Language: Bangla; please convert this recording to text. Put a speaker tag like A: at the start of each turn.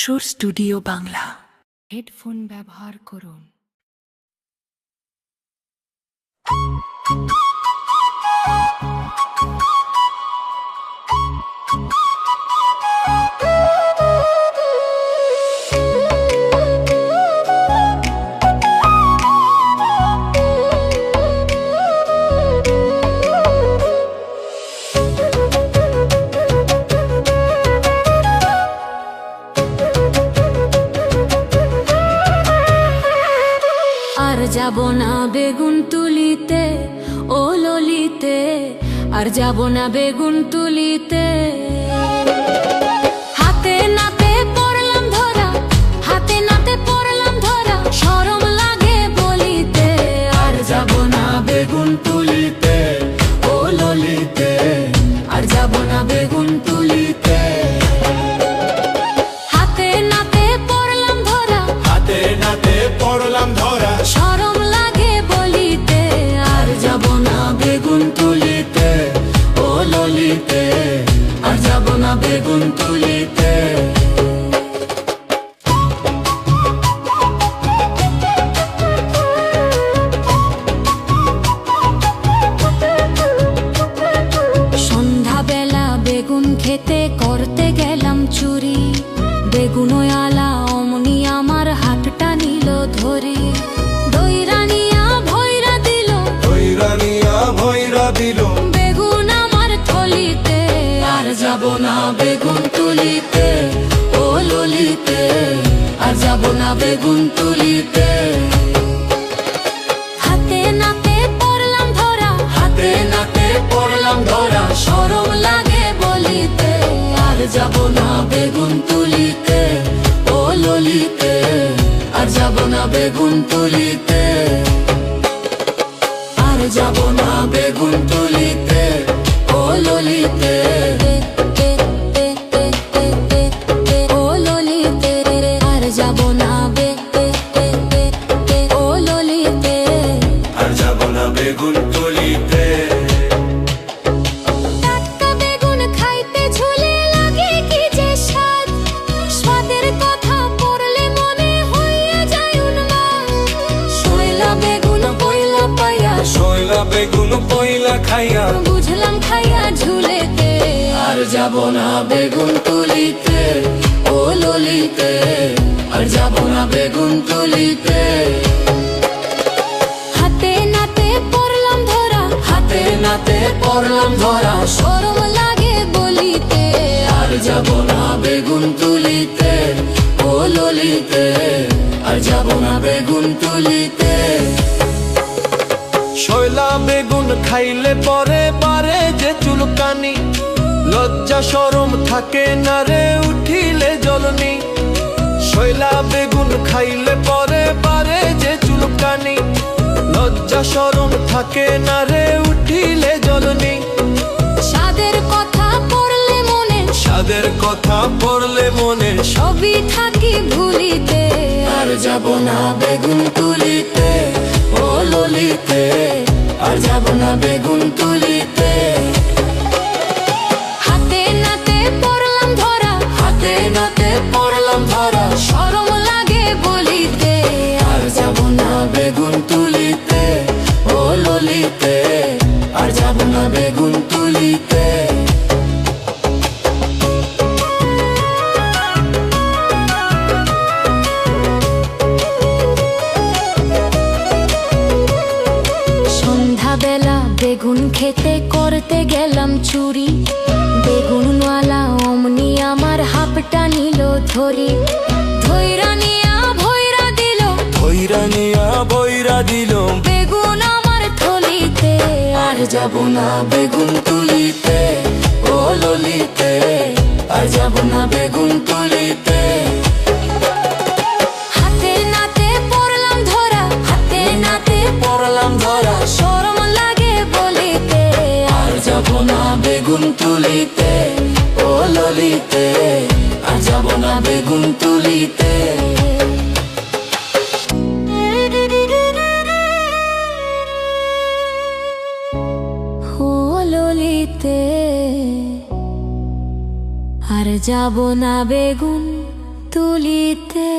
A: সুর স্টুডিও বাংলা। হেডফোন ব্যবহার করুন।
B: আর যাব না বেগুন তুলিতে, ও ললিতে, আর যাব না বেগুন তুলিতে। হাতে নাতে পড়লাম ধরা, হাতে নাতে পড়লাম ধরা, শরম লাগে বলিতে। আর যাব না বেগুন তুলিতে, ও ললিতে, আর যাব না বেগুন তুলিতে। হাতে নাতে পড়লাম ধরা,
C: হাতে নাতে পড়লাম ধরা,
B: শরম লাগে বলিতে। আর যাব না বেগুন তুলিতে, ও ললিতে, আর যাব না বেগুন তুলিতে। সন্ধ্যাবেলা বেগুন খেতে করতে গেলাম চুরি, বেগুনওয়ালা অমনি আমার হাতটা নিল ধরি। দইরানিয়া ভৈরা দিল,
C: দইরানিয়া ভৈরা দিল,
B: বেগুন আমার থলিতে। আর যাব না বেগুন তুলিতে, ও ললিতে, আর যাব না বেগুন তুলিতে। হাতে নাতে পড়লাম ধরা,
C: হাতে নাতে পড়লাম ধরা,
B: শরম লাগে বলিতে। আর যাব না বেগুন তুলিতে, ও ললিতে, আর যাব না বেগুন তুলিতে। আর যাব না বেগুন তুলিতে, ও ললিতে, ও ললিতে, আর যাব না ও ললিতে।
C: আর যাব না বেগুন তুলিতে।
B: টাটকা বেগুন খাইতে ঝুলে লাগে কি যে স্বাদ, স্বাদের কথা পড়লে মনে হইয়া যায় উন্মাদ। শৈলা বেগুন পয়লা পাইয়া,
C: শৈলা বেগুন পয়লা খাইয়া,
B: বুঝলাম খাইয়া ঝুলেতে। আর যাব না বেগুন তুলিতে, ও ললিতে, আর যাব না বেগুন তুলিতে। হাতে নাতে পড়লাম ধরা,
C: হাতে নাতে পড়লাম ধরা,
B: শরম লাগে বলিতে।
C: আর যাব না বেগুন তুলিতে, ও ললিতে, আর যাব না বেগুন তুলিতে। শৈলা বেগুন খাইলে পরে বারে যে চুলকানি, লজ্জা শরম থাকে না রে উঠিলে জলনি। শৈলা বেগুন খাইলে পরে বারে যে চুলকানি, লজ্জা শরম থাকে না রে উঠিলে জলনি।
B: স্বাদের কথা পড়লে মনে,
C: স্বাদের কথা পড়লে মনে,
B: সবই থাকি ভুলিতে।
C: আর যাব না বেগুন তুলিতে, ও ললিতে, আর যাব না বেগুন তুলিতে।
B: হাতে নাতে পড়লাম ধরা,
C: হাতে নাতে পড়লাম ধরা,
B: শরম লাগে বলিতে।
C: আর যাব না বেগুন তুলিতে, ও ললিতে, আর যাব না বেগুন তুলিতে।
B: সন্ধ্যাবেলা বেগুন খেতে করতে গেলাম চুরি, বেগুনওয়ালা অমনি আমার হাপটা নিল ধরি। ধৈরানিয়া ভৈরা দিল,
C: ভৈরানিয়া বৈরা দিল,
B: বেগুন আমার থলিতে।
C: আর যাব না বেগুন তুলিতে, ও ললিতে, আর যাব না বেগুন তুলিতে।
B: হাতে নাতে পড়লাম ধরা, হাতে নাতে
C: পড়লাম ধরা,
B: শরম লাগে বলিতে।
C: আর যাব না বেগুন তুলিতে, ও ললিতে, আর যাব না বেগুন তুলিতে।
B: ও ললিতে, আর যাব না বেগুন তুলিতে